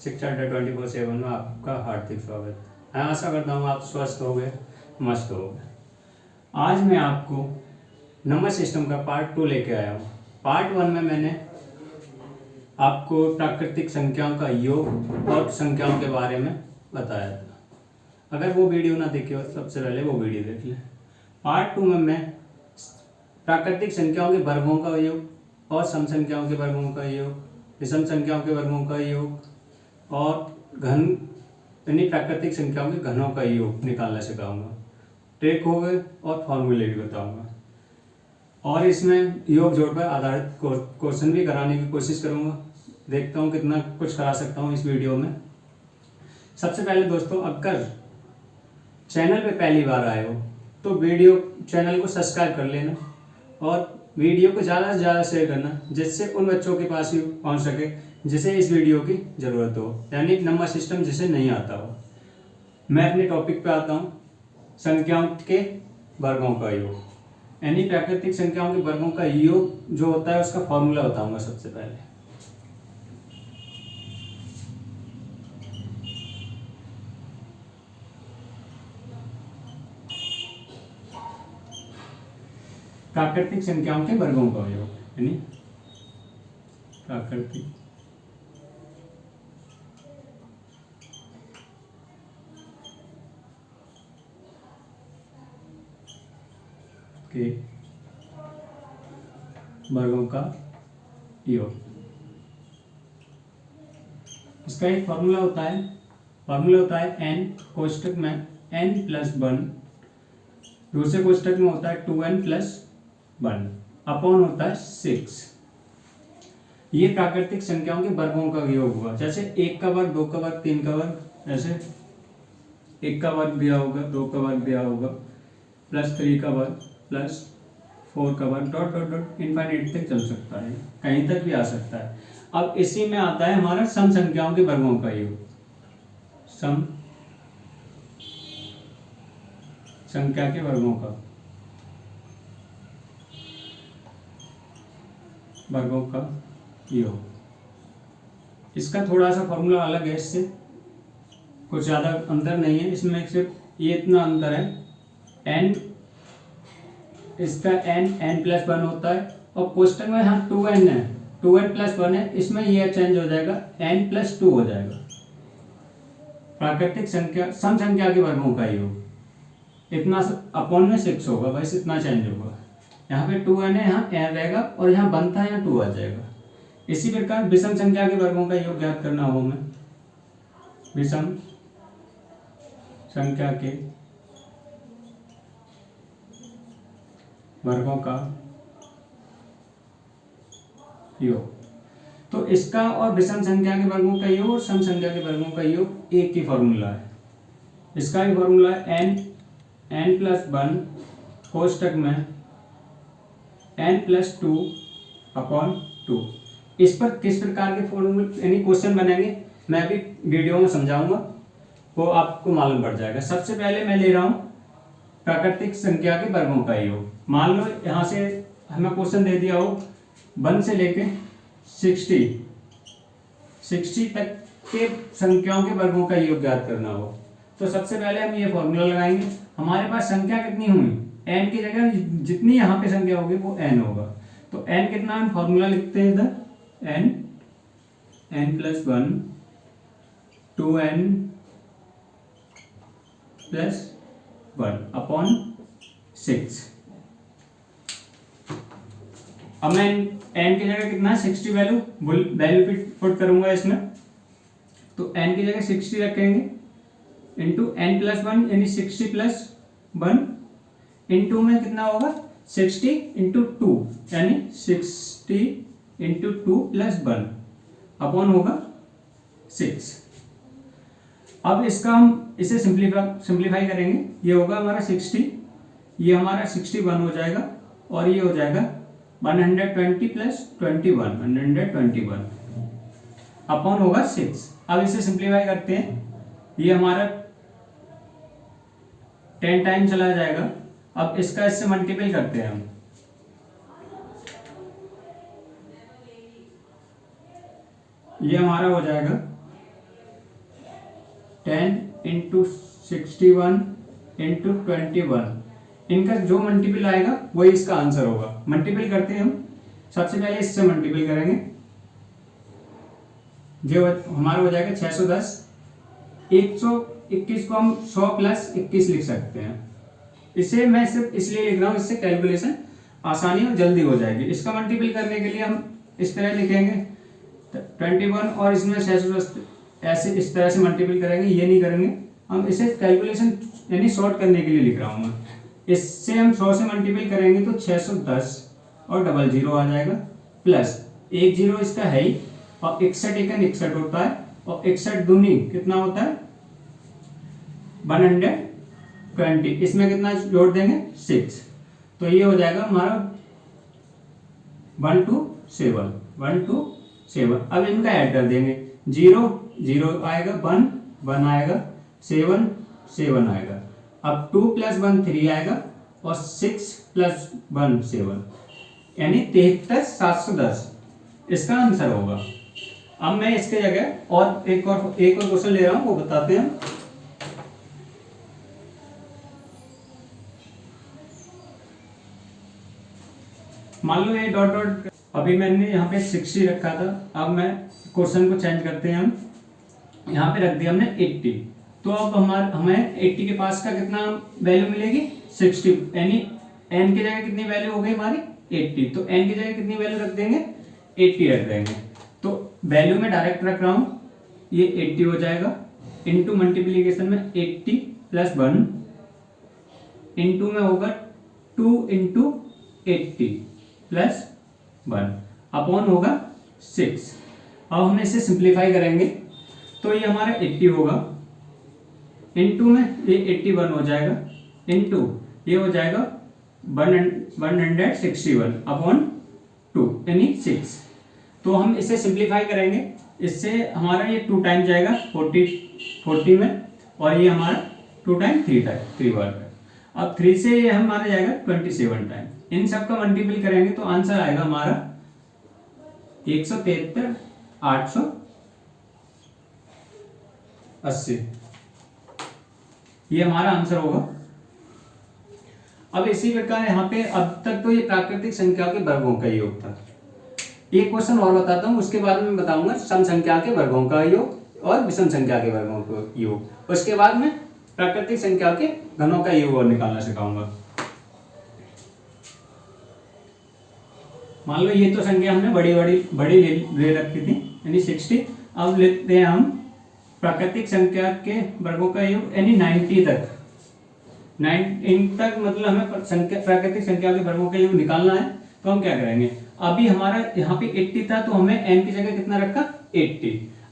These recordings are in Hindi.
शिक्षा अड्डा 24/7 में आपका हार्दिक स्वागत है। मैं आशा करता हूँ आप स्वस्थ हो गए, मस्त हो गए। आज मैं आपको नंबर सिस्टम का पार्ट 2 लेके आया हूँ। पार्ट 1 में मैंने आपको प्राकृतिक संख्याओं का योग और संख्याओं के बारे में बताया था। अगर वो वीडियो ना देखे हो सबसे पहले वो वीडियो देख लें। पार्ट 2 में मैं प्राकृतिक संख्याओं के वर्गों का योग और सम संख्याओं के वर्गों का योग, विषम संख्याओं के वर्गों का योग और घन यानी प्राकृतिक संख्याओं के घनों का योग निकालना सिखाऊंगा। ट्रिक हो गए और फॉर्मूले भी बताऊंगा और इसमें योग जोड़ पर आधारित क्वेश्चन भी कराने की कोशिश करूंगा। देखता हूं कितना कुछ करा सकता हूं इस वीडियो में। सबसे पहले दोस्तों, अगर चैनल पे पहली बार आए हो तो चैनल को सब्सक्राइब कर लेना और वीडियो को ज़्यादा से ज़्यादा शेयर करना, जिससे उन बच्चों के पास भी पहुंच सके जिसे इस वीडियो की ज़रूरत हो, यानी नंबर सिस्टम जिसे नहीं आता हो। मैं अपने टॉपिक पे आता हूँ, संख्याओं के वर्गों का योग, यानी प्राकृतिक संख्याओं के वर्गों का योग जो होता है उसका फॉर्मूला बताऊंगा सबसे पहले। प्राकृतिक संख्याओं के वर्गों का योग यानी प्राकृतिक के वर्गों का योग। इसका एक फॉर्मूला होता है n कोष्टक में n+1, दूसरे कोष्टक में होता है 2n+1 अपॉन होता है 6। ये प्राकृतिक संख्याओं के वर्गों का योग हुआ। जैसे 1 का वर्ग, 2 का वर्ग, 3 का वर्ग, ऐसे 1 का वर्ग दिया होगा, 2 का वर्ग दिया होगा, +3 का वर्ग, +4 का वर्ग, डॉट डॉट डॉट इनफाइनाइट तक चल सकता है, कहीं तक भी आ सकता है। अब इसी में आता है हमारा सम संख्याओं के वर्गों का योग। सम संख्या के वर्गों का योग। इसका थोड़ा सा फॉर्मूला अलग है, इससे कुछ ज़्यादा अंतर नहीं है। इसमें सिर्फ ये इतना अंतर है, n इसका n+1 होता है और कोष्टक में यहाँ 2n है, 2n+1 है, इसमें ये चेंज हो जाएगा, n+2 हो जाएगा। प्राकृतिक संख्या सम संख्या के वर्गों का योग इतना अपॉन में 6 होगा, बस इतना चेंज होगा। यहाँ पे 2n है, यहाँ n रहेगा और यहाँ बनता है, यहाँ 2 आ जाएगा। इसी प्रकार विषम संख्या के वर्गों का योग ज्ञात करना हो हमें। विषम संख्या के वर्गों का योग, तो इसका और विषम संख्या के वर्गों का योग और सम संख्या के वर्गों का योग एक ही फॉर्मूला है। इसका भी फॉर्मूला है n+1 कोष्टक में n+2 अपॉन 2। इस पर किस प्रकार के फॉर्मूले यानी क्वेश्चन बनेंगे मैं भी वीडियो में समझाऊंगा, वो आपको मालूम पड़ जाएगा। सबसे पहले मैं ले रहा हूँ प्राकृतिक संख्या के वर्गों का योग। मान लो यहाँ से हमें क्वेश्चन दे दिया हो 1 से लेके 60 तक के संख्याओं के वर्गों का योग ज्ञात करना हो, तो सबसे पहले हम ये फॉर्मूला लगाएंगे। हमारे पास संख्या कितनी हुई, n की जगह जितनी यहाँ पे संख्या होगी वो n होगा, तो n कितना हम फॉर्मूला लिखते हैं इधर, n+1 2n+1 अपॉन 6। अब मैं n की जगह कितना 60 वैल्यू पुट करूंगा इसमें, तो n की जगह 60 रखेंगे इंटू n+1 यानी 60+1 इंटू में कितना होगा 60 इंटू 2 यानी 60 इंटू 2+1 अपॉन होगा 6। अब इसका हम इसे सिंप्लीफाई करेंगे, ये होगा हमारा 60, ये हमारा 61 हो जाएगा और ये हो जाएगा 120+21 अपॉन होगा 6। अब इसे सिंप्लीफाई करते हैं, ये हमारा 10 टाइम चला जाएगा। अब इसका इससे मल्टीपल करते हैं हम, ये हमारा हो जाएगा 10 इंटू 61 इंटू 21, इनका जो मल्टीपल आएगा वही इसका आंसर होगा। मल्टीपल करते हैं हम, सबसे पहले इससे मल्टीपल करेंगे, जो हमारा हो जाएगा 610। 121 को हम 100 प्लस 21 लिख सकते हैं। इसे मैं सिर्फ इसलिए लिख रहा हूँ, इससे कैलकुलेशन आसानी और जल्दी हो जाएगी। इसका मल्टीपल करने के लिए हम इस तरह लिखेंगे 21 और इसमें 610 ऐसे इस तरह से मल्टीपल करेंगे, ये नहीं करेंगे हम। इसे कैलकुलेशन यानी शॉर्ट करने के लिए लिख रहा हूँ मैं। इससे हम 100 से मल्टीपल करेंगे तो 610 और डबल जीरो आ जाएगा, प्लस एक जीरो इसका है ही, और 61 एकन 61 होता है, और 61 दूनी कितना होता है 120। इसमें कितना जोड़ देंगे 6, तो ये हो जाएगा हमारा 127 127। अब इनका ऐड कर देंगे, 0 0 आएगा, 1 1 आएगा, 7 7 आएगा। अब 2 + 1 3 आएगा, और 6 + 1 7, यानी 73,710 इसका आंसर होगा। अब मैं इसके जगह और एक और क्वेश्चन ले रहा हूं, वो बताते हैं। मान लो ये डॉट डॉट, अभी मैंने यहाँ पे 60 रखा था, अब मैं क्वेश्चन को चेंज करते हैं हम, यहाँ पे रख दिया हमने 80। तो अब हमें 80 के पास का कितना वैल्यू मिलेगी 60, यानी n की जगह कितनी वैल्यू हो गई हमारी 80, तो n की जगह कितनी वैल्यू रख देंगे 80 रख देंगे। तो वैल्यू में डायरेक्ट रख रहा हूं, ये 80 हो जाएगा, इनटू मल्टीप्लीकेशन में 80 + 1, इनटू में होगा 2 × 80 + 1 अपॉन होगा 6। अब हम इसे सिंप्लीफाई करेंगे तो ये हमारा 80 होगा, इनटू में ये 81 हो जाएगा, इनटू ये हो जाएगा 161 अपॉन 2 यानी 6। तो हम इसे सिंप्लीफाई करेंगे, इससे हमारा ये 2 टाइम जाएगा 40 में, और ये हमारा 2 टाइम 3 बार है। अब 3 से ये हमारा जाएगा 27 टाइम। इन सब का मल्टीपल करेंगे तो आंसर आएगा हमारा 173,880, ये हमारा आंसर होगा। अब इसी प्रकार यहाँ पे अब तक तो ये प्राकृतिक संख्या के वर्गों का योग था। एक क्वेश्चन और बताता हूँ, उसके बाद में बताऊंगा सम संख्या के वर्गों का योग और विषम संख्या के वर्गों का योग। उसके बाद में प्राकृतिक संख्या के घनों का योग और निकालना सिखाऊंगा। मान लो ये तो संख्या हमने बड़ी ले रखी थी, यानी 60। अब लेते हैं हम प्राकृतिक संख्या के वर्गों का योग, यानी 90 तक, 9 तक, मतलब हमें प्राकृतिक संख्या के वर्गों का योग निकालना है। तो हम क्या करेंगे, अभी हमारा यहाँ पे 80 था, तो हमें n की जगह कितना रखा 80।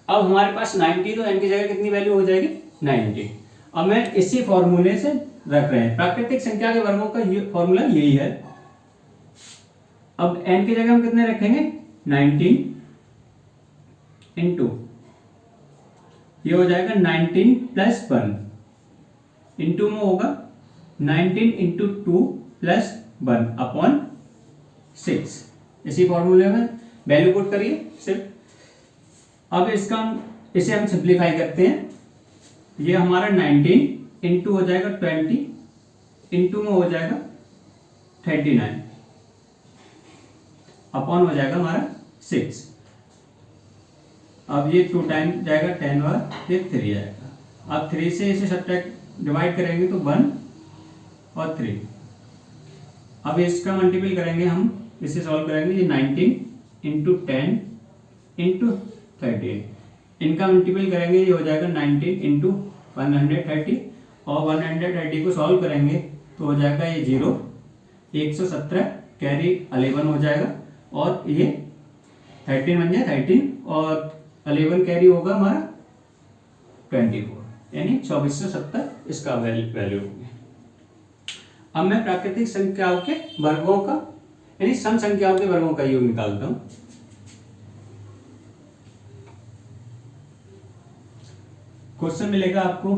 अब हमारे पास 90, तो n की जगह कितनी वैल्यू हो जाएगी 90। अब मैं इसी फॉर्मूले से रख रहे हैं, प्राकृतिक संख्या के वर्गों का फॉर्मूला यही है। अब n की जगह हम कितने रखेंगे 19 इंटू, ये हो जाएगा 19 + 1, इंटू में होगा 19 × 2 + 1 अपॉन 6। इसी फॉर्मूले में वैल्यू पुट करिए सिर्फ। अब इसे हम सिंप्लीफाई करते हैं, ये हमारा 19 इंटू हो जाएगा 20, इंटू में हो जाएगा 39 अपॉन हो जाएगा हमारा 6। अब ये 2 टाइम जाएगा 10 बार, ये 3 आएगा। अब 3 से इसे सब्ट्रैक्ट डिवाइड करेंगे तो 1 और 3। अब इसका मल्टीपल करेंगे हम, इसे सॉल्व करेंगे, ये 19 इंटू 10 इंटू 13, इनका मल्टीपल करेंगे, ये हो जाएगा 19 इंटू 130, और 130 को सॉल्व करेंगे तो हो जाएगा ये 0, 117 कैरी 11 हो जाएगा, और ये 13 बन जाए 13, और 11 कैरी होगा हमारा 24, यानी 2470 इसका वैल्यू होगी। अब मैं प्राकृतिक संख्याओं के वर्गों का, यानी सम संख्याओं के वर्गों का योग निकालता हूं। क्वेश्चन मिलेगा आपको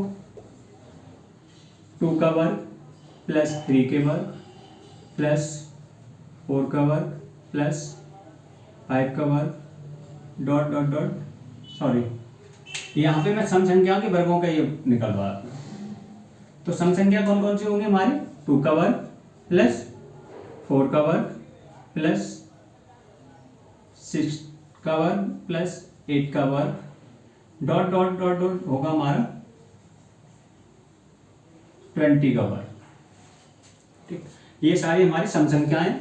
2 का वर्ग प्लस 3 के वर्ग प्लस 4 का वर्ग प्लस 5 का वर्ग डॉट डॉट डॉट, सॉरी यहाँ पे मैं सम संख्याओं के वर्गों का योग निकलवा रहा हूँ। तो सम संख्या कौन कौन सी होंगी हमारी? 2 का वर्ग प्लस 4 का वर्ग प्लस 6 का वर्ग प्लस 8 का वर्ग डॉट डॉट डॉट डॉट होगा हमारा 20 का वर्ग। ठीक, ये सारी हमारी सम संख्याएं।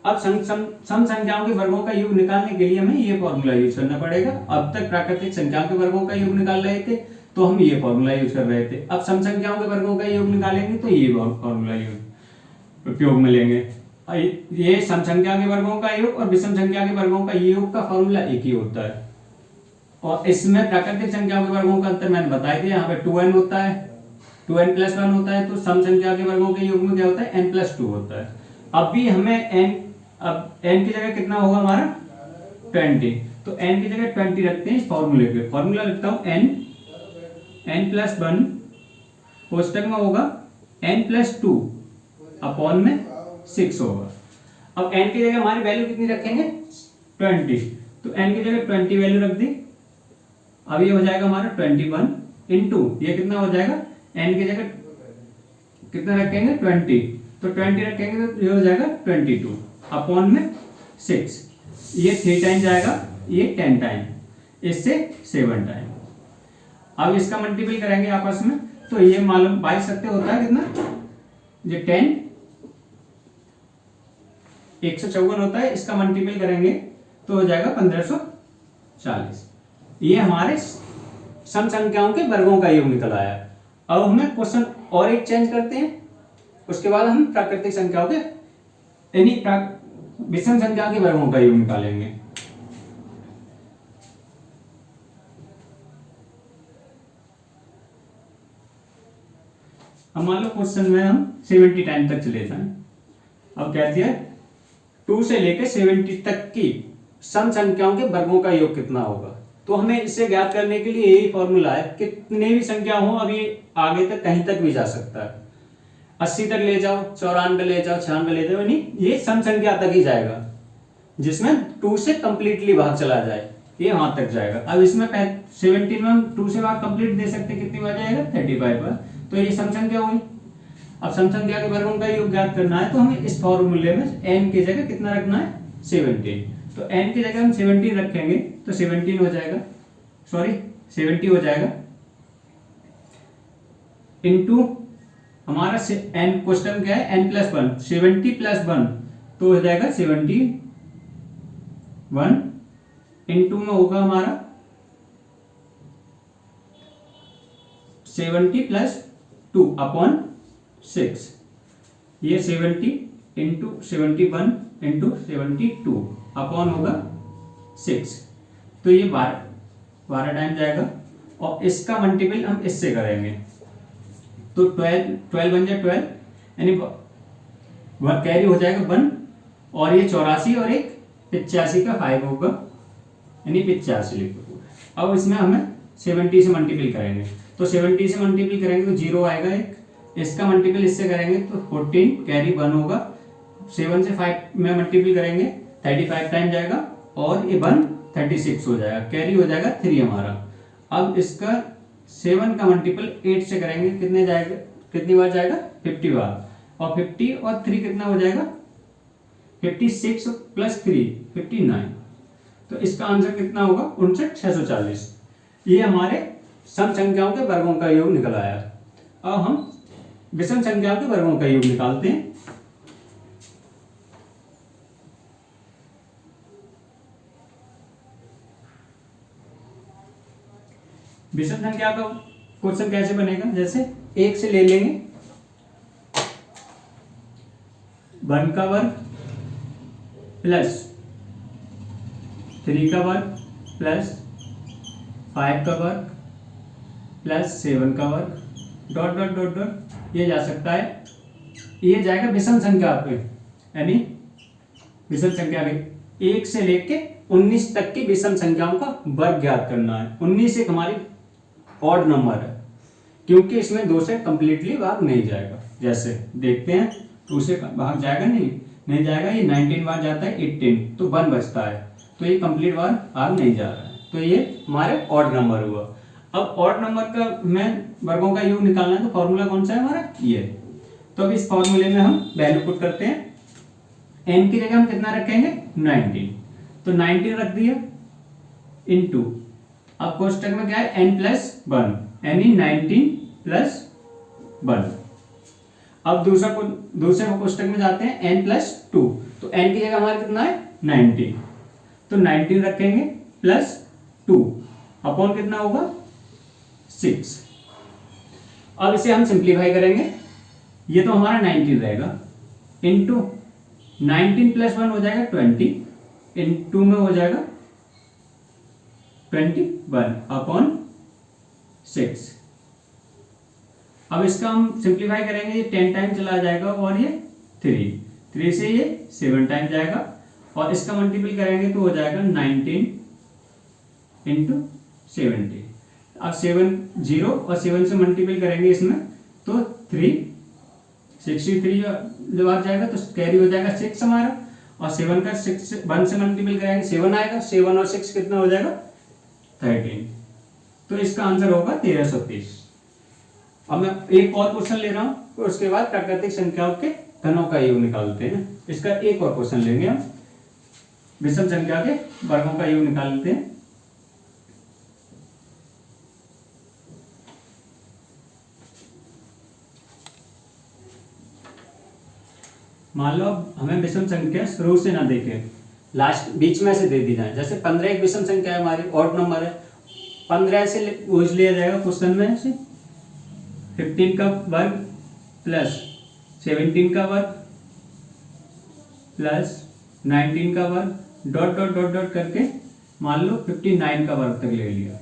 अब सम संख्याओं के वर्गों का योग निकालने के लिए हमें ये फॉर्मूला यूज करना पड़ेगा। अब तक प्राकृतिक संख्याओं के वर्गों का योग निकाल रहे थे तो हम ये फॉर्मूला यूज कर रहे थे। अब सम संख्याओं के वर्गों का योग निकालेंगे तो ये फॉर्मूला यूज उपयोग में लेंगे। ये सम संख्या के वर्गों का योग और विषम संख्या के वर्गों का योग का फॉर्मूला एक ही होता है। और इसमें प्राकृतिक संख्याओं के वर्गों का अंतर मैंने बताया था, यहाँ पे 2n होता है, 2n + 1 होता है। तो सम संख्या के वर्गों के योग में क्या होता है? n + 2 होता है। अब भी हमें अब n की जगह कितना होगा हमारा? 20। तो n की जगह 20 रखते हैं इस फॉर्मूले पे। फॉर्मूला लिखता हूं n + 1 कोष्टक में होगा n + 2 अपॉन में 6 होगा। अब n की जगह हमारी वैल्यू कितनी रखेंगे? 20। तो n की जगह 20 वैल्यू रख दी। अब ये हो जाएगा हमारा 21 इंटू ये कितना हो जाएगा? n की जगह कितना रखेंगे? 20। तो 20 रखेंगे तो ये हो जाएगा 22 अपॉन में 6। ये 3 टाइम जाएगा, ये 10 टाइम, इससे 7 टाइम। अब इसका मल्टीपल करेंगे आपस में तो ये मालूम 22 सत्ते होता है कितना? ये 10 154 होता है। इसका मल्टीपल करेंगे तो हो जाएगा 1540। ये हमारे सम संख्याओं के वर्गों का योग निकल आया। अब हमें क्वेश्चन और एक चेंज करते हैं, उसके बाद हम प्राकृतिक संख्याओं के यानी विषम संख्या के वर्गों का योग निकालेंगे। अब मान लो क्वेश्चन में हम 70 टाइम तक चले जाएं। अब कहती है 2 से लेकर 70 तक की सम संख्याओं के वर्गों का योग कितना होगा। तो हमें इसे ज्ञात करने के लिए यही फॉर्मूला है, कितने भी संख्या हो अभी आगे तक कहीं तक भी जा सकता है। 80 तक ले जाओ, 94 ले जाओ, 96 ले जाओ, यानी ये सम संख्या तक ही जाएगा जिसमें 2 से कंप्लीटली भाग चला जाए, ये वहां तक जाएगा। अब इसमें 70 में हम 2 से भाग कंप्लीट दे सकते, कितनी बार जाएगा? 35 बार। तो ये सम संख्या हुई। अब सम संख्या के वर्गों का योग ज्ञात करना है तो हमें इस फॉर्मूले में n की जगह कितना रखना है? 17। तो n की जगह हम 17 रखेंगे तो 17 हो जाएगा, सॉरी 70 हो जाएगा इंटू हमारा n क्वेश्चन क्या है? n + 1, 70 + 1 तो हो जाएगा 71 इंटू में होगा हमारा 70 + 2 अपॉन 6। ये 70 इंटू 71 इंटू 72 अपॉन होगा 6। तो ये 12 टाइम जाएगा और इसका मल्टीपल हम इससे करेंगे तो 12 बन जाए 12, यानी वह कैरी हो जाएगा 1 और ये 84 और एक 85 का 5 होगा, यानी 85 लिखो। अब इसमें हमें 70 से मल्टीपल करेंगे तो 70 से मल्टीपल करेंगे तो 0 आएगा एक, इसका मल्टीपल इससे करेंगे तो 14 कैरी 1 होगा, 7 से 5 में मल्टीपल करेंगे 35 टाइम जाएगा और ये 1 36 हो जाएगा, कैरी हो जाएगा 3 हमारा। अब इसका 7 का मल्टीपल 8 से करेंगे, कितने जाएगा, कितनी बार जाएगा? 50 बार। और 50 और 3 कितना हो जाएगा? 56 + 3 59। तो इसका आंसर कितना होगा? 59,640। ये हमारे सम संख्याओं के वर्गों का योग निकल आया। अब हम विषम संख्याओं के वर्गों का योग निकालते हैं। विषम संख्या का क्वेश्चन कैसे बनेगा? जैसे 1 से ले लेंगे 1 का वर्ग प्लस 3 का वर्ग प्लस 5 का वर्ग प्लस 7 का वर्ग डॉट डॉट डॉट डॉट ये जा सकता है। ये जाएगा विषम संख्या पे, यानी विषम संख्या पे 1 से लेके 19 तक की विषम संख्याओं का वर्ग ज्ञात करना है। 19 एक हमारी ऑड नंबर है क्योंकि इसमें 2 से कंप्लीटली भाग नहीं जाएगा। जैसे देखते हैं 2 से भाग जाएगा, नहीं जाएगा। ये 19 बार जाता है 18 तो 1 बचता है, तो ये कंप्लीट बार भाग नहीं जा रहा है, तो ये हमारे ऑड नंबर हुआ। अब ऑड नंबर का में वर्गों का योग निकालना है तो फॉर्मूला कौन सा है हमारा, ये। तो अब इस फॉर्मूले में हम वैल्यू पुट करते हैं। n की जगह हम कितना रखेंगे, 19। तो 19 रख दिया इनटू, अब कोष्टक में क्या है, n प्लस 1, यानी 19 प्लस 1। अब दूसरे कोष्टक में जाते हैं, n प्लस 2। तो n की जगह हमारा कितना है, 19। तो 19 रखेंगे प्लस 2 अपॉन कितना होगा, 6। अब इसे हम सिंप्लीफाई करेंगे, ये तो हमारा 19 रहेगा इनटू 19 प्लस 1 हो जाएगा 20, इनटू में हो जाएगा 21 अपॉन 6। अब इसका हम सिंप्लीफाई करेंगे, ये 10 टाइम चला जाएगा और ये 3 से ये 7 टाइम जाएगा, और इसका मल्टीपल करेंगे तो हो जाएगा 19 इंटू 70। अब 7 0 और 7 से मल्टीपल करेंगे इसमें तो 63 जब आ जाएगा तो कैरी हो जाएगा 6 हमारा, और 7 का 1 से मल्टीपल करेंगे 7 आएगा, 7 और 6 कितना हो जाएगा, 13। तो इसका आंसर होगा 1330। अब मैं एक और क्वेश्चन ले रहा हूं, तो उसके बाद प्राकृतिक संख्याओं के घनों का योग निकालते हैं। इसका एक और क्वेश्चन लेंगे हम, विषम संख्या के वर्गों का योग निकालते हैं। मान लो हमें विषम संख्या शुरू से ना देखे, लास्ट बीच में से दे दी जाए। जैसे 15 एक विषम संख्या है हमारी, ऑड नंबर है, 15 से पूछ लिया जाएगा क्वेश्चन में से 15 का वर्ग प्लस 17 का वर्ग प्लस 19 का वर्ग डॉट डॉट डॉट डॉट करके मान लो 59 का वर्ग तक ले लिया।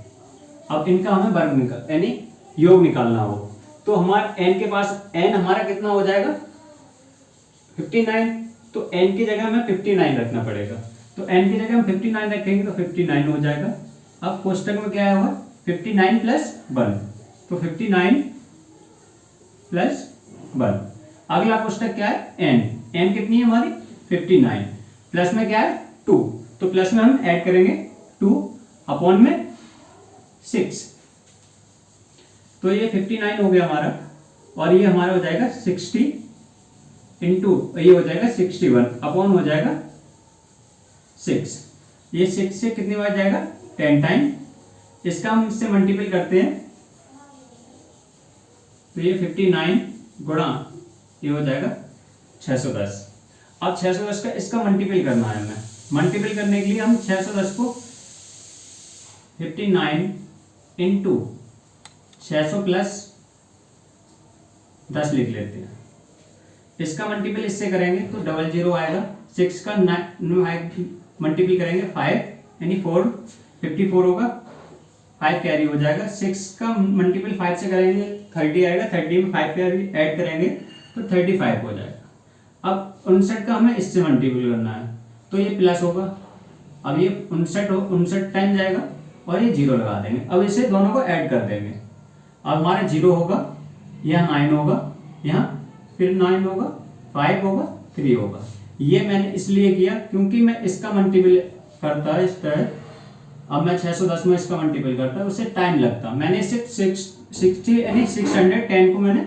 अब इनका हमें वर्ग निकाल यानी योग निकालना हो, तो हमारा n के पास n हमारा कितना हो जाएगा, 59। तो n की जगह हमें 59 रखना पड़ेगा, तो n की जगह हम 59 रखेंगे तो 59 हो जाएगा। अब कोष्टक में क्या होगा, 59 प्लस 1, तो 59 प्लस 1। अगला कोष्टक क्या है, n कितनी है हमारी 59, प्लस में क्या है 2, तो प्लस में हम ऐड करेंगे 2 अपॉन में 6, तो ये 59 हो गया हमारा, और ये हमारा हो जाएगा 60 इंटू ये हो जाएगा 61 अपॉन हो जाएगा 6। ये 6 से कितनी बार जाएगा, 10 टाइम। इसका हम इससे मल्टीपल करते हैं तो ये 59 गुणा ये हो जाएगा 610। अब 610 का इसका मल्टीपल करना है हमें। मल्टीपल करने के लिए हम 610 को 59 इंटू 600 प्लस 10 लिख लेते हैं। इसका मल्टीपल इससे करेंगे तो 00 आएगा। 6 का मल्टीपल करेंगे 5 यानी 4, 54 होगा, 5 कैरी हो जाएगा। 6 का मल्टीपल 5 से करेंगे 30 आएगा, 30 में 5 कैरी ऐड करेंगे तो 35 हो जाएगा। अब 59 का हमें इससे मल्टीपल करना है तो ये प्लस होगा। अब ये 59 टाइम जाएगा और ये 0 लगा देंगे। अब इसे दोनों को ऐड कर देंगे। अब हमारा 0 होगा, यहाँ 9 होगा, यहाँ फिर 9 होगा, 5 होगा, 3 होगा। ये मैंने इसलिए किया क्योंकि मैं इसका मल्टीपल करता है इस तरह। अब मैं 610 में इसका मल्टीपल करता उससे टाइम लगता। मैंने इसे 60 यानी 610 को मैंने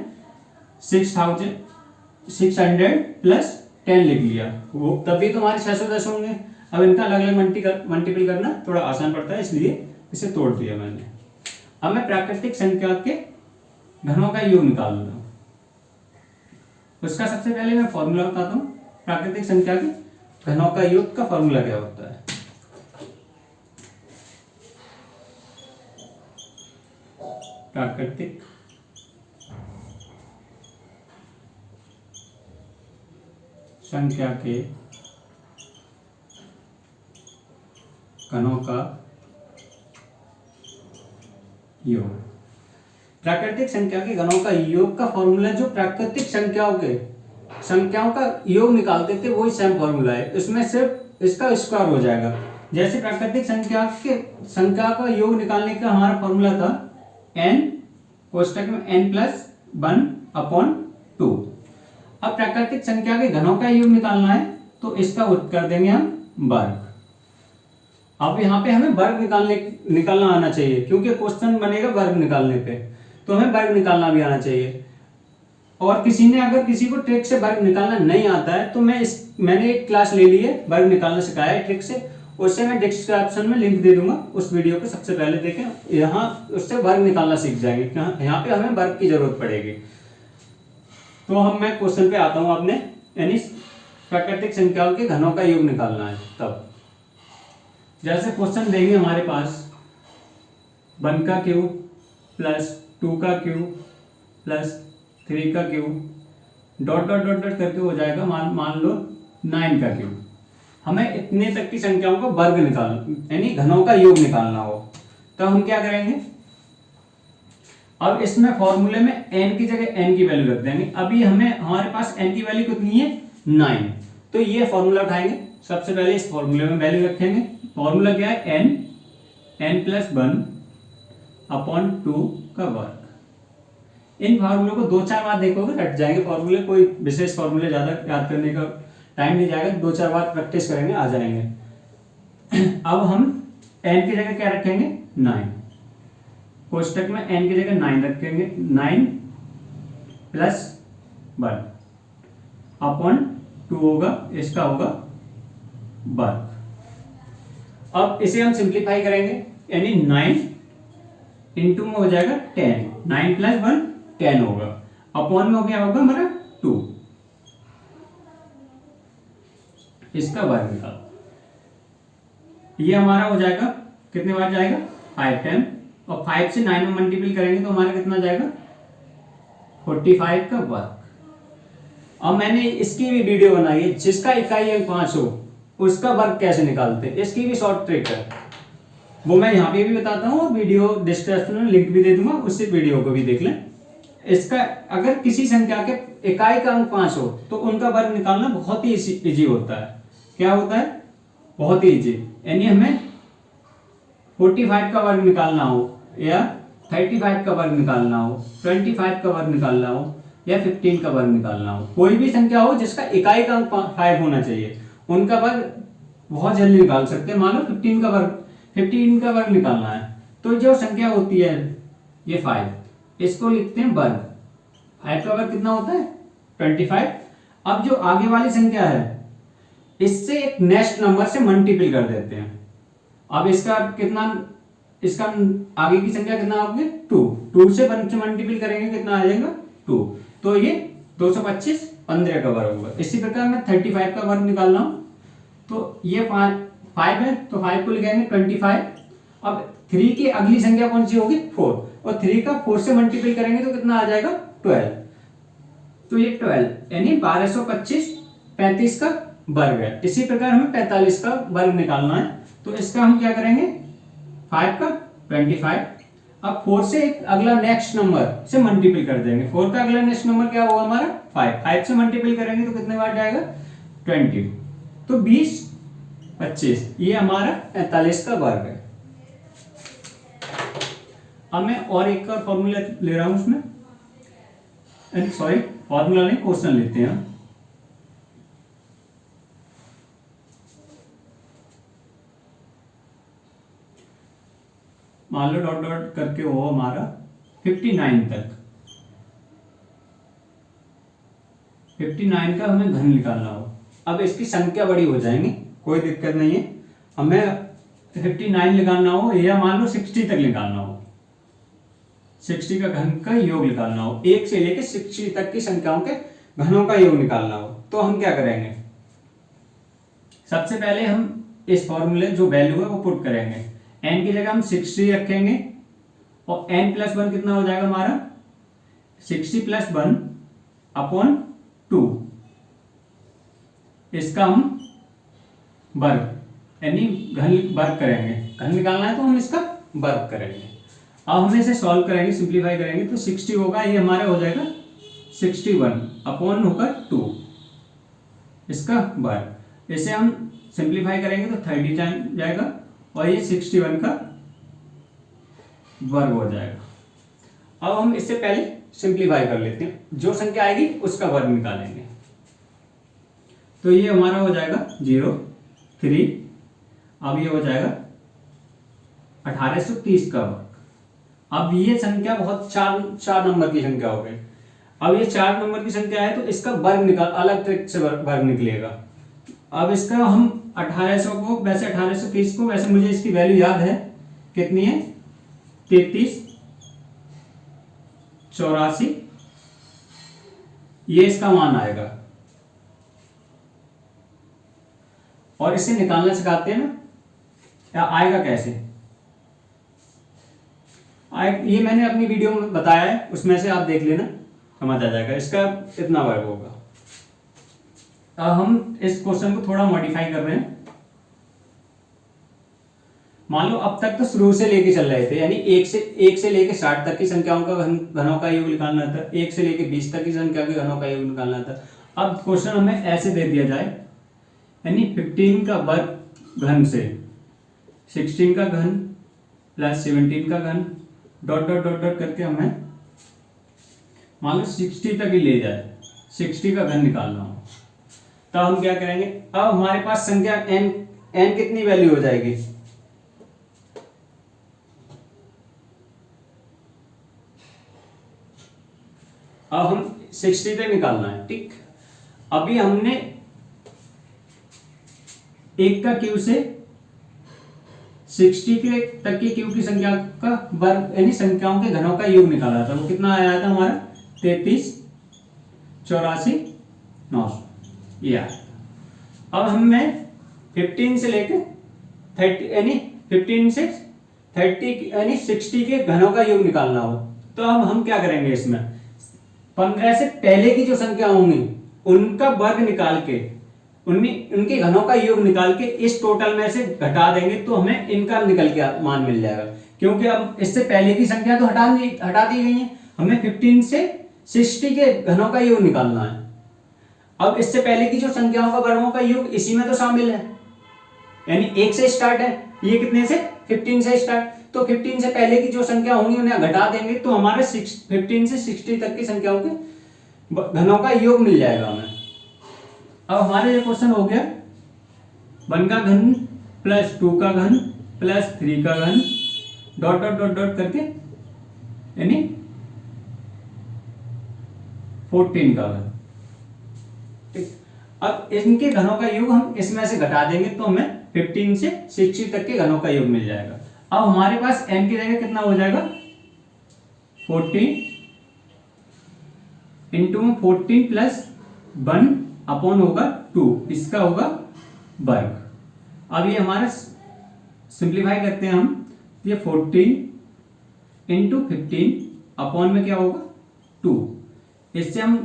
600 प्लस 10 लिख लिया, वो तभी तो हमारे 610 होंगे। अब इनका अलग अलग मल्टीपल करना थोड़ा आसान पड़ता है, इसलिए इसे तोड़ दिया मैंने। अब मैं प्राकृतिक संख्या के घनों का योग निकाल रहा हूं। उसका सबसे पहले मैं फॉर्मूला बताता हूं। प्राकृतिक संख्या के घनों का योग का फॉर्मूला क्या होता है। प्राकृतिक संख्या के घनों का योग। प्राकृतिक संख्या के घनों का योग का फॉर्मूला जो प्राकृतिक संख्याओं का योग निकालते थे वही सेम फॉर्मूला है। इसमें सिर्फ इसका स्क्वायर हो जाएगा। जैसे प्राकृतिक संख्या का योग निकालने का हमारा फॉर्मूला था n कोष्टक में n+1/2। अब प्राकृतिक संख्या के घनों का योग निकालना है तो इसका उत्तर कर देंगे हम वर्ग। अब यहाँ पे हमें वर्ग निकालना आना चाहिए, क्योंकि क्वेश्चन बनेगा वर्ग निकालने पे, तो हमें वर्ग निकालना भी आना चाहिए। और अगर किसी को ट्रिक से वर्ग निकालना नहीं आता है तो मैंने एक क्लास ले ली है, वर्ग निकालना सिखाया है ट्रिक से, उससे मैं डिस्क्रिप्शन में लिंक दे दूंगा, उस वीडियो को सबसे पहले देखें, यहाँ उससे वर्ग निकालना सीख जाएंगे। यहाँ पे हमें वर्ग की जरूरत पड़ेगी। तो मैं क्वेश्चन पे आता हूँ अपने, यानी प्राकृतिक संख्याओं के घनों का योग निकालना है। तब जैसे क्वेश्चन देंगे हमारे पास 1 का क्यूब प्लस 2 का क्यूब प्लस 3 का cube dot dot dot dot करके हो जाएगा मान लो 9 का क्यूब। हमें इतने तक की संख्याओं का वर्ग निकालना, यानी घनों का योग निकालना हो, तो हम क्या करेंगे, अब इसमें फॉर्मूले में n की जगह n की वैल्यू रख देंगे। अभी हमारे पास n की वैल्यू कितनी है, 9, तो ये फॉर्मूला उठाएंगे, सबसे पहले इस फॉर्मूले में वैल्यू रखेंगे। फॉर्मूला क्या है, n प्लस 1 अपॉन 2 का वर्ग। इन फॉर्मूलों को 2-4 बार देखोगे रट जाएंगे फॉर्मूले, कोई विशेष फॉर्मूले ज्यादा याद करने का टाइम नहीं जाएगा, 2-4 बार प्रैक्टिस करेंगे आ जाएंगे। अब हम n की जगह क्या रखेंगे, 9, कोष्टक में n की जगह 9 रखेंगे, 9 प्लस 1 अपॉन 2 होगा, इसका होगा वर्ग। अब इसे हम सिंप्लीफाई करेंगे, यानी 9 इंटू में हो जाएगा 10, 9 प्लस 1 10 होगा, अपॉन में हो गया होगा हमारा 2, इसका वर्ग निकालो। ये हमारा हो जाएगा, कितने बार जाएगा, 5 टाइम, और 5 से 9 में मल्टीपल करेंगे तो हमारा कितना जाएगा, 45 का वर्ग। अब मैंने इसकी भी वीडियो बनाई है, जिसका इकाई अंक 5 हो उसका वर्ग कैसे निकालते हैं, इसकी भी शॉर्ट ट्रिक है, वो मैं यहाँ पे भी बताता हूँ, वीडियो डिस्क्रिप्शन में लिंक भी दे दूंगा, उससे वीडियो को भी देख लें। इसका अगर किसी संख्या के इकाई का अंक 5 हो तो उनका वर्ग निकालना बहुत ही इजी होता है। क्या होता है, बहुत ही इजी, यानी हमें 45 का वर्ग निकालना हो, या 35 का वर्ग निकालना हो, 25 का वर्ग निकालना हो, या 15 का वर्ग निकालना हो, कोई भी संख्या हो जिसका इकाई का अंक 5 होना चाहिए, उनका वर्ग बहुत जल्दी निकाल सकते हैं। मान लो 15 का वर्ग निकालना है, तो जो संख्या होती है ये 5, इसको लिखते हैं वर्ग। 5 का वर्ग कितना होता है, 25। अब जो आगे वाली संख्या है इससे एक नेक्स्ट नंबर से मल्टीपल कर देते हैं। अब इसका आगे की संख्या कितना होगी, 2 से 1 से मल्टीपल करेंगे कितना आ जाएगा, 2, तो ये 225 15 का वर्ग होगा। इसी प्रकार मैं 35 का वर्ग निकाल रहा हूं, तो ये 5 है तो 5 को लिखेंगे 25। अब 3 की अगली संख्या कौन सी होगी, 4, और 3 का 4 से मल्टीपल करेंगे तो कितना आ जाएगा, 12, तो ये 12 यानी 1225 35 का वर्ग है। इसी प्रकार हमें 45 का वर्ग निकालना है, तो इसका हम क्या करेंगे, 5 का 25, अब 4 से एक अगला नेक्स्ट नंबर से मल्टीपल कर देंगे। 4 का अगला नेक्स्ट नंबर क्या होगा हमारा, 5 से मल्टीपल करेंगे तो कितने बार जाएगा, 20, तो 20 25, ये हमारा 45 का वर्ग है। अब मैं और एक का फॉर्मूला ले रहा हूं उसमें, सॉरी फॉर्मूला नहीं, क्वेश्चन लेते हैं। मान लो डॉट डॉट करके हो हमारा 59 तक, 59 का हमें घन निकालना हो। अब इसकी संख्या बड़ी हो जाएंगी, कोई दिक्कत नहीं है, हमें 59 निकालना हो या मान लो 60 तक निकालना हो, 60 का घन का योग निकालना हो, 1 से लेकर 60 तक की संख्याओं के घनों का योग निकालना हो, तो हम क्या करेंगे, सबसे पहले हम इस फॉर्मूले जो वैल्यू है वो पुट करेंगे। n की जगह हम 60 रखेंगे, और n प्लस 1 कितना हो जाएगा हमारा, 60 प्लस 1 अपॉन 2, इसका हम वर्ग यानी घन वर्ग करेंगे। घन निकालना है तो हम इसका वर्ग करेंगे। अब हम इसे सॉल्व करेंगे, सिंप्लीफाई करेंगे, तो 60 होगा, ये हमारा हो जाएगा 61 अपॉन होगा 2, इसका वर्ग। इसे हम सिंप्लीफाई करेंगे तो 30 जाएगा, और ये 61 का वर्ग हो जाएगा। अब हम इससे पहले सिंप्लीफाई कर लेते हैं, जो संख्या आएगी उसका वर्ग निकालेंगे। तो ये हमारा हो जाएगा 0 3, अब ये हो जाएगा 1830 का वर्ग। अब ये संख्या बहुत चार नंबर की संख्या हो गई। अब ये 4 नंबर की संख्या है तो इसका वर्ग निकाल, अलग तरीके से वर्ग निकलेगा। अब इसका हम 1800 को, वैसे 1830 को, वैसे मुझे इसकी वैल्यू याद है कितनी है, 33 84, ये इसका मान आएगा। और इसे निकालना सिखाते हैं ना, या आएगा कैसे, ये मैंने अपनी वीडियो में बताया है, उसमें से आप देख लेना, समझ आ जाएगा। इसका इतना वर्ग होगा। अब हम इस क्वेश्चन को थोड़ा मॉडिफाई कर रहे हैं। मान लो अब तक तो शुरू से लेके चल रहे थे, यानी 1 से लेके 60 तक की संख्याओं का घनों का योग निकालना था, 1 से लेके 20 तक की संख्या के घनों का योग निकालना था। अब क्वेश्चन हमें ऐसे दे दिया जाए, यानी 15 का वर्ग घन से 16 का घन प्लस 17 का घन डॉट डॉट डॉट डॉट करके हमें मान लो 60 तक ही ले जाए, 60 का घन निकालना हो, तो हम क्या करेंगे। अब हमारे पास संख्या n कितनी वैल्यू हो जाएगी, अब हम 60 तक निकालना है, ठीक। अभी हमने 1 का क्यूब से 60 के तक की क्यूब की संख्या का वर्ग, यानी संख्याओं के घनों का योग निकाला था। वो कितना आया था हमारा, 33 84 900, ये आया। अब हमें 15 से लेके 30, यानी 15 से 30 यानी 60 के घनों का योग निकालना हो, तो अब हम क्या करेंगे, इसमें 15 से पहले की जो संख्या होंगी उनका वर्ग निकाल के, उनके घनों का योग निकाल के इस टोटल में से घटा देंगे, तो हमें इनका निकल के मान मिल जाएगा। क्योंकि अब इससे पहले की संख्या तो हटा दी गई है, हमें 15 से 60 के घनों का योग निकालना है। अब इससे पहले की जो संख्याओं का वर्गों का योग इसी में तो शामिल है, यानी 1 से स्टार्ट है, ये कितने से, 15 से स्टार्ट, तो 15 से पहले की जो संख्या होंगी उन्हें घटा देंगे, तो हमारे 15 से 60 तक की संख्याओं के घनों का योग मिल जाएगा हमें। अब हमारे ये क्वेश्चन हो गया 1 का घन प्लस 2 का घन प्लस 3 का घन डॉट डॉट डॉट डॉट करके, यानी 14 का घन, ठीक। अब इनके घनों का योग हम इसमें से घटा देंगे, तो हमें 15 से 60 तक के घनों का योग मिल जाएगा। अब हमारे पास n की जगह कितना हो जाएगा, 14 इंटू 14 प्लस 1 अपॉन होगा 2, इसका होगा वर्ग। अब ये हमारा सिंप्लीफाई करते हैं हम, ये 14 इंटू 15 अपॉन में क्या होगा 2, इससे हम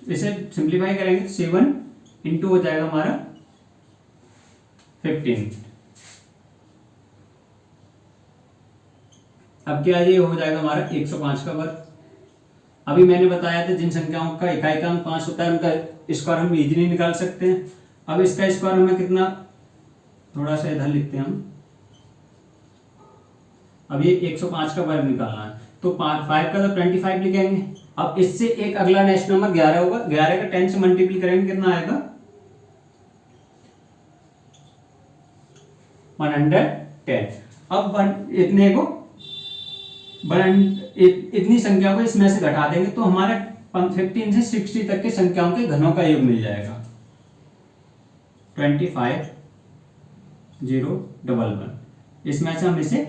इसे सिंप्लीफाई करेंगे, 7 इंटू हो जाएगा हमारा 15। अब क्या ये हो जाएगा हमारा 105 का वर्ग। अभी मैंने बताया था जिन संख्याओं का इकाई का अंक 5 होता है उनका स्क्वायर हम इजीली निकाल सकते हैं। अब इसका स्क्वायर हमें कितना, थोड़ा सा इधर लिखते हैं हम, अब ये 105 का वर्ग निकालना है, तो 5 का तो 25 लिखेंगे। अब इससे एक अगला नेक्स्ट नंबर 11 होगा, 11 का 10 से मल्टीप्लाई करेंगे, कितना आएगा 110। अब इतने को इतनी संख्या को इसमें से घटा देंगे, तो हमारे 15 से 60 तक की संख्याओं के घनों का योग मिल जाएगा 25 0 1 1। इसमें से हम इसे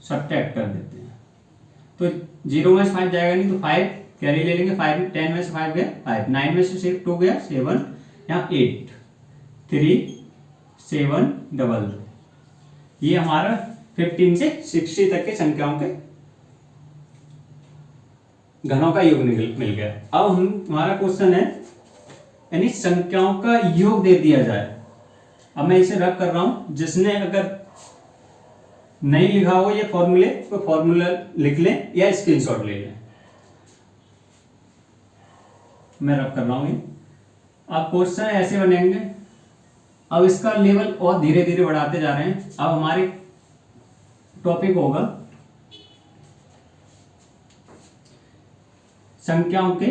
सब्ट्रैक्ट कर देते हैं, तो 0 में से 5 जाएगा नहीं, तो 5 कैरी ले लेंगे, 5 10 में से 5 गया 5, 9 में से 2 गया 7, यहाँ 8 3 7 2 2। ये हमारा 15 से 60 तक के संख्याओं के घनों का योग मिल गया। अब हमारा क्वेश्चन है, यानी संख्याओं का योग दे दिया जाए। अब मैं इसे रब कर रहा हूं, जिसने अगर नहीं लिखा हो ये फॉर्मूले, तो फॉर्मूला लिख लें या स्क्रीनशॉट ले लें। मैं रब कर रहा हूं ये। अब क्वेश्चन ऐसे बनेंगे। अब इसका लेवल और धीरे धीरे बढ़ाते जा रहे हैं। अब हमारे टॉपिक होगा संख्याओं के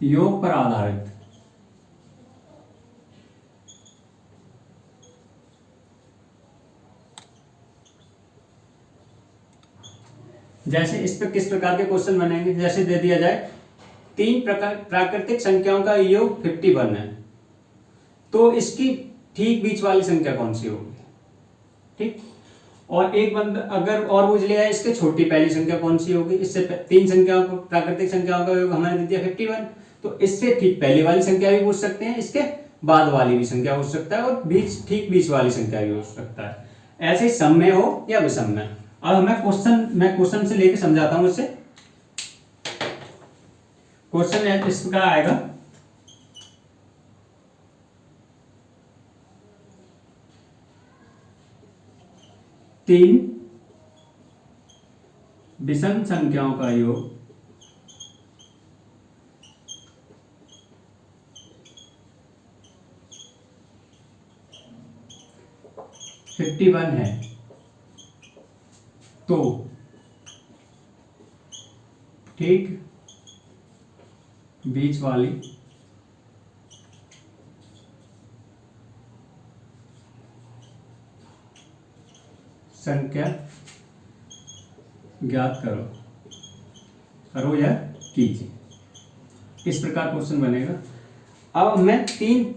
योग पर आधारित। जैसे इस पे किस प्रकार के क्वेश्चन बनेंगे, जैसे दे दिया जाए तीन प्रकार प्राकृतिक संख्याओं का योग 51 है, तो इसकी ठीक बीच वाली संख्या कौन सी होगी। ठीक, और एक बंदा अगर और पूछ लिया है इसके छोटी पहली संख्या कौन सी होगी। इससे तीन संख्याओं को प्राकृतिक संख्याओं का योग हमने दे दिया 51, तो इससे ठीक पहली वाली संख्या भी पूछ सकते हैं, इसके बाद वाली भी संख्या पूछ सकता है, और ठीक बीच वाली संख्या भी पूछ सकता है, ऐसे सम में हो या विषम में। अब मैं क्वेश्चन से लेके समझाता हूं इससे। क्वेश्चन इस प्रकार आएगा, तीन विषम संख्याओं का योग 51 है, तो ठीक बीच वाली संख्या ज्ञात करो या कीजिए। इस प्रकार क्वेश्चन बनेगा। अब मैं तीन,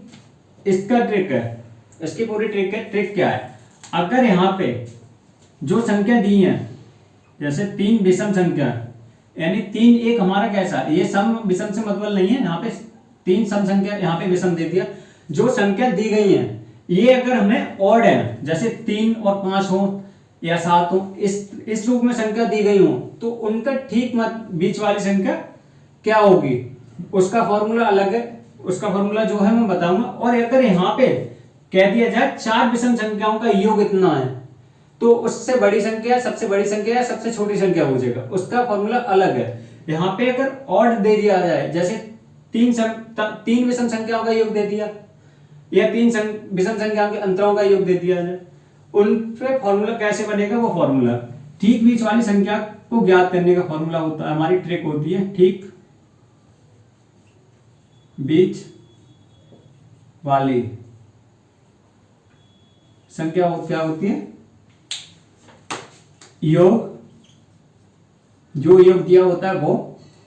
इसका ट्रिक है, इसकी पूरी ट्रिक है। ट्रिक क्या है, अगर यहां पे जो संख्या दी है, जैसे तीन विषम संख्या, यानी तीन एक हमारा कैसा, ये सम विषम से मतलब नहीं है, यहाँ पे तीन सम संख्या, यहाँ पे विषम दे दिया। जो संख्या दी गई है ये अगर हमें ऑड है, जैसे 3 और 5 हो या 7 हो, इस रूप में संख्या दी गई हो, तो उनका ठीक बीच वाली संख्या क्या होगी, उसका फॉर्मूला अलग है। उसका फॉर्मूला जो है मैं बताऊंगा। और अगर यहाँ पे कह दिया जाए चार विषम संख्याओं का योग इतना है, तो उससे बड़ी संख्या सबसे बड़ी संख्या या सबसे छोटी संख्या हो जाएगा, उसका फॉर्मूला अलग है। यहाँ पे अगर ऑड दे दिया जाए, जैसे तीन विषम संख्याओं का योग दे दिया या तीन विषम संख्याओं के अंतरों का योग दे दिया जाए, उन पे फॉर्मूला कैसे बनेगा, वो फॉर्मूला ठीक बीच वाली संख्या को ज्ञात करने का फॉर्मूला होता है, हमारी ट्रिक होती है ठीक बीच वाली संख्या क्या होती है, योग, जो योग दिया होता है वो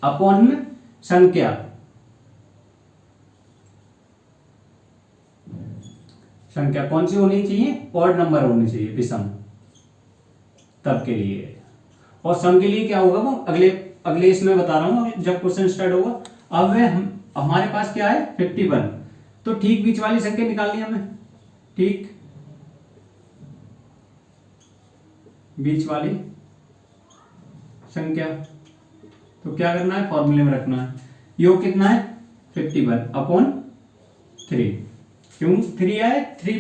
अपॉन में संख्या, संख्या कौन सी होनी चाहिए, ऑड नंबर होनी चाहिए, विषम, तब के लिए। और सम के लिए क्या होगा वो अगले इसमें बता रहा हूं जब क्वेश्चन स्टार्ट होगा। अब हमारे पास क्या है 51, तो ठीक बीच वाली संख्या निकालनी है हमें, ठीक बीच वाली संख्या, तो क्या करना है, फॉर्मूले में रखना है। योग कितना है 51 अपॉन 3, क्यों 3 है, 3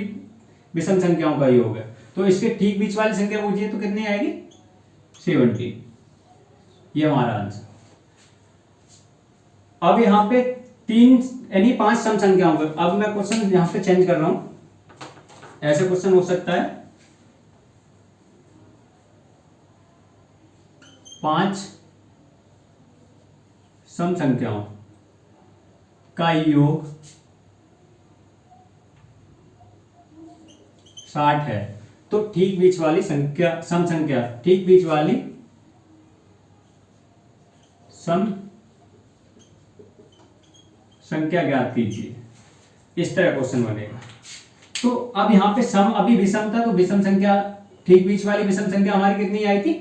विषम संख्याओं का योग है, तो इसके ठीक बीच वाली संख्या पूछिए तो कितनी आएगी 70, ये हमारा आंसर। अब यहां पे तीन यानी 5 सम संख्याओं का, अब मैं क्वेश्चन यहां पे चेंज कर रहा हूं, ऐसे क्वेश्चन हो सकता है 5 सम संख्याओं का योग 60 है, तो ठीक बीच वाली संख्या, सम संख्या, ठीक बीच वाली सम संख्या ज्ञात कीजिए। इस तरह क्वेश्चन बनेगा। तो अब यहां पे सम अभी विषम था, तो विषम संख्या, ठीक बीच वाली विषम संख्या हमारी कितनी आई थी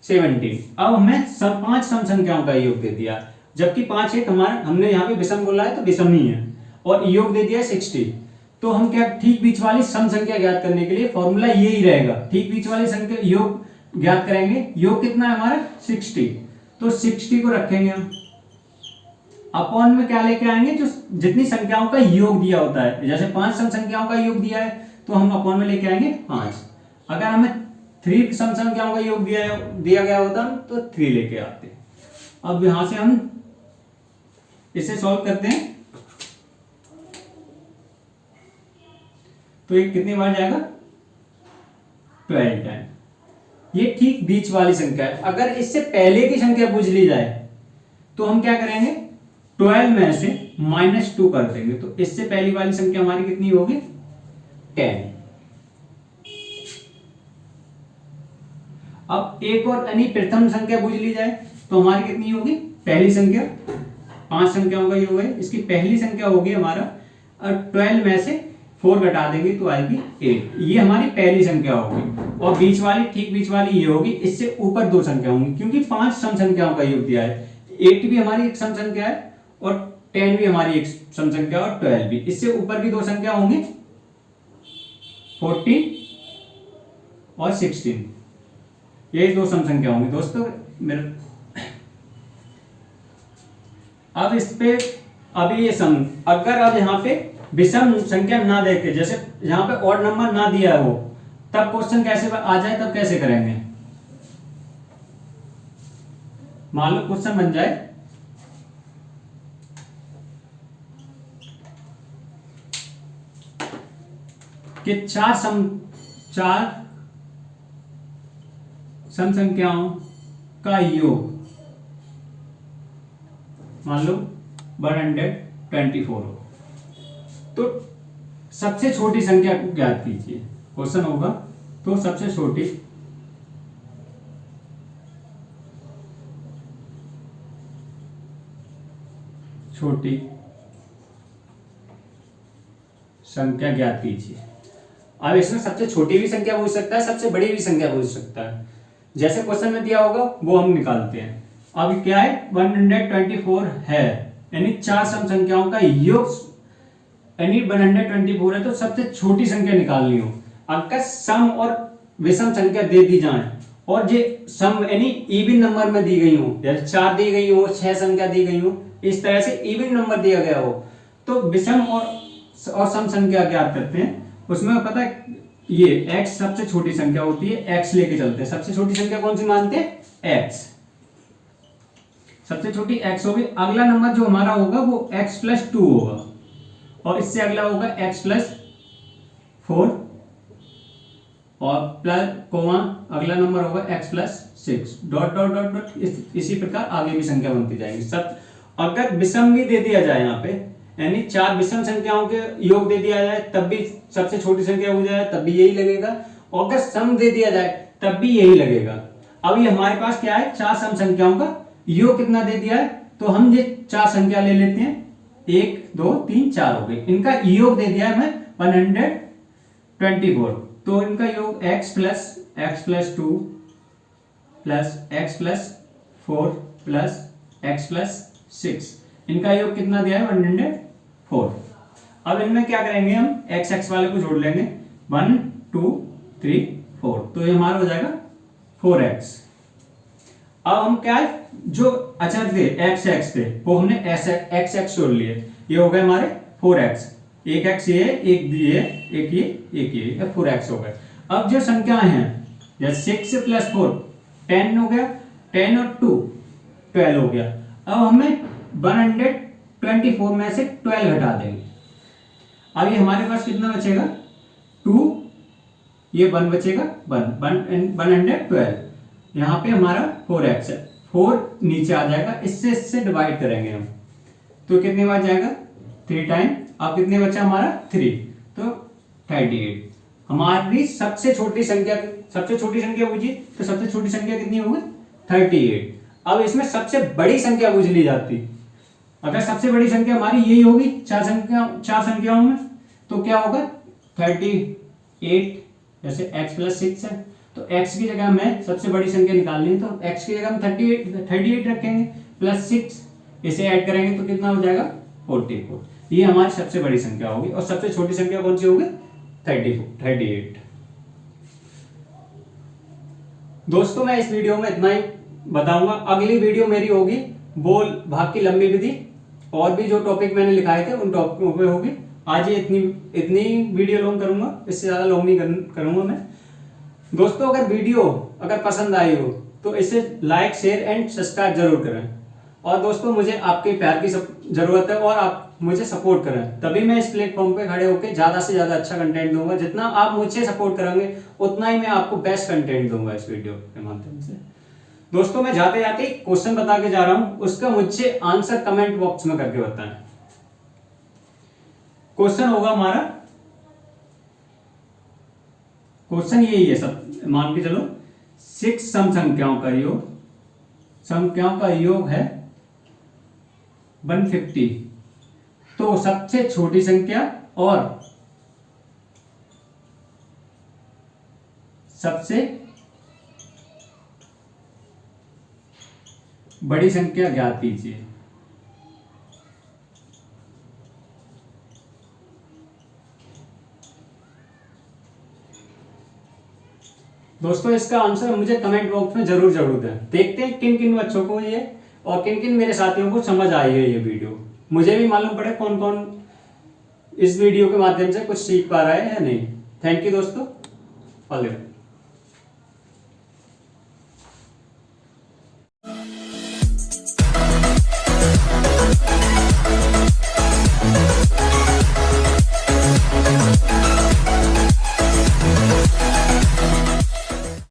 17। अब हमें 5 सम संख्याओं का योग दे दिया, जबकि 5 एक हमारे, हमने यहाँ पे विषम बोला है तो विषम ही है, और योग दे दिया 60। तो हम क्या, ठीक बीच वाली सम संख्या ज्ञात करने के लिए फॉर्मूला ये ही रहेगा, ठीक बीच वाली संख्या योग ज्ञात करेंगे। योग कितना है हमारा 60, तो 60 को रखेंगे हम, अपॉन में क्या लेके आएंगे, जो जितनी संख्याओं का योग दिया होता है, जैसे 5 सम संख्याओं का योग दिया है तो हम अपॉन में लेके आएंगे 5। अगर हमें 3 सम संख्याओं का योग दिया गया होता तो 3 लेके आते। अब यहां से हम इसे सॉल्व करते हैं, तो ये कितनी बार जाएगा 12 टाइम। ये ठीक बीच वाली संख्या है। अगर इससे पहले की संख्या पूछ ली जाए तो हम क्या करेंगे, 12 में से -2 कर देंगे तो इससे पहली वाली संख्या हमारी कितनी होगी 10। अब एक और यानी प्रथम संख्या पूछ ली जाए तो हमारी कितनी होगी, पहली संख्या 5 संख्याओं का योग है, इसकी पहली संख्या होगी हमारा 12 में से 4 घटा देंगे तो आएगी 8। ये हमारी पहली संख्या होगी और बीच वाली, ठीक बीच वाली ये होगी, इससे ऊपर 2 संख्या होंगी क्योंकि 5 सम संख्याओं का योग दिया है। 8 भी हमारी एक सम संख्या है और 10 भी हमारी एक सम संख्या और 12 भी। इससे ऊपर भी 2 संख्या होंगी 14 और 16, ये 2 सम संख्या होंगी दोस्तों मेरे। अब इस पे अभी ये सम, अगर अब यहाँ पे विषम संख्या ना देके, जैसे यहाँ पे ऑड नंबर ना दिया हो, तब क्वेश्चन कैसे आ जाए, तब कैसे करेंगे। मान लो क्वेश्चन बन जाए कि 4 सम संख्याओं का योग मान लो 124 हो, तो सबसे छोटी संख्या को ज्ञात कीजिए। क्वेश्चन होगा तो सबसे छोटी संख्या ज्ञात कीजिए। अब इसमें सबसे छोटी भी संख्या पूछ सकता है, सबसे बड़ी भी संख्या पूछ सकता है, जैसे क्वेश्चन में दिया होगा वो हम निकालते हैं। अब क्या है 124 है, यानी 4 सम संख्याओं का योग, यानी 124 है तो सबसे छोटी संख्या निकालनी हो। अगर सम और विषम संख्या दे दी जाए और ये सम यानी इवन नंबर में दी गई हो, जैसे 4 दी गई हो, 6 संख्या दी गई हो, इस तरह से इवन नंबर दिया गया हो, तो विषम और सम संख्या ज्ञात करते हैं। उसमें पता है ये x सबसे छोटी संख्या होती है, x लेके चलते हैं। सबसे छोटी संख्या कौन सी मानते हैं, x, सबसे छोटी x होगी। अगला नंबर जो हमारा होगा वो x+2 होगा और इससे अगला होगा x+4 और प्लस कोमा अगला नंबर होगा x+6 dot dot dot dot, इसी प्रकार आगे भी संख्या बनती जाएंगी। सब अगर विषम भी दे दिया जाए यहाँ पे, यानी 4 विषम संख्याओं के योग दे दिया जाए तब भी सबसे छोटी संख्या हो जाए, तब भी यही लगेगा, और अगर सम दे दिया जाए तब भी यही लगेगा। अब ये हमारे पास क्या है, 4 सम संख्याओं का योग कितना दे दिया है, तो हम ये 4 संख्या ले लेते हैं, 1 2 3 4 हो गए, इनका योग दे दिया है हमें 124, तो इनका योग x+2 plus x+4 plus x+6, इनका योग कितना दिया है 104। अब इनमें क्या करेंगे, हम x वाले को जोड़ लेंगे, 1 2 3 4, तो ये हमारा हो जाएगा 4x। अब हम क्या है, जो अचर थे x थे वो हमने x जोड़ लिए, ये हो गए हमारे 4x, एक x ये, एक ये, एक ये 4x हो गए। अब जो संख्याएं हैं, जैसे 6 + 4 10 हो गया, 10 और 2 12 हो गया। अब हमें 124 में से 12 घटा देंगे। अब ये हमारे पास कितना बचेगा, 2, ये 1 बचेगा, 112, यहाँ पे हमारा 4x है, 4 नीचे आ जाएगा, इससे डिवाइड करेंगे हम, तो कितने बार जाएगा 3 टाइम। अब कितने बचा हमारा 3, तो 38। हमारी सबसे छोटी संख्या पूछी, तो सबसे छोटी संख्या कितनी होगी 38। अब इसमें सबसे बड़ी संख्या पूछ ली जाती, अगर सबसे बड़ी संख्या हमारी यही होगी 4 संख्याओं में, तो क्या होगा 38, जैसे x+6 है, तो x की जगह हमें सबसे बड़ी संख्या निकालनी है, तो x की जगह हम 38 रखेंगे, +6 इसे ऐड करेंगे तो कितना हो जाएगा 44। ये हमारी सबसे बड़ी संख्या होगी, और सबसे छोटी संख्या कौन सी होगी 38। दोस्तों मैं इस वीडियो में इतना ही बताऊंगा, अगली वीडियो मेरी होगी बोल भाग की लंबी विधि, और भी जो टॉपिक मैंने लिखाए थे उन टॉपिकों पे होगी। आज ये इतनी वीडियो लॉन्ग करूंगा, इससे ज्यादा लॉन्ग नहीं करूंगा मैं। दोस्तों अगर पसंद आई हो तो इसे लाइक शेयर एंड सब्सक्राइब जरूर करें, और दोस्तों मुझे आपके प्यार की जरूरत है, और आप मुझे सपोर्ट करें, तभी मैं इस प्लेटफॉर्म पे खड़े होकर ज्यादा से ज्यादा अच्छा कंटेंट दूंगा। जितना आप मुझे सपोर्ट करेंगे उतना ही मैं आपको बेस्ट कंटेंट दूंगा इस वीडियो के माध्यम से। दोस्तों मैं जाते जाते क्वेश्चन बता के जा रहा हूं, उसका मुझे आंसर कमेंट बॉक्स में करके बताएं। क्वेश्चन होगा हमारा, क्वेश्चन यही है सब, मान के चलो 6 सम संख्याओं का योग, संख्याओं का योग है 150। तो सबसे छोटी संख्या और सबसे बड़ी संख्या ज्ञात कीजिए। दोस्तों इसका आंसर मुझे कमेंट बॉक्स में जरूर दें। देखते हैं किन किन बच्चों को ये और किन किन मेरे साथियों को समझ आई है ये वीडियो। मुझे भी मालूम पड़े कौन कौन इस वीडियो के माध्यम से कुछ सीख पा रहा है या नहीं। थैंक यू दोस्तों, ऑल द बेस्ट।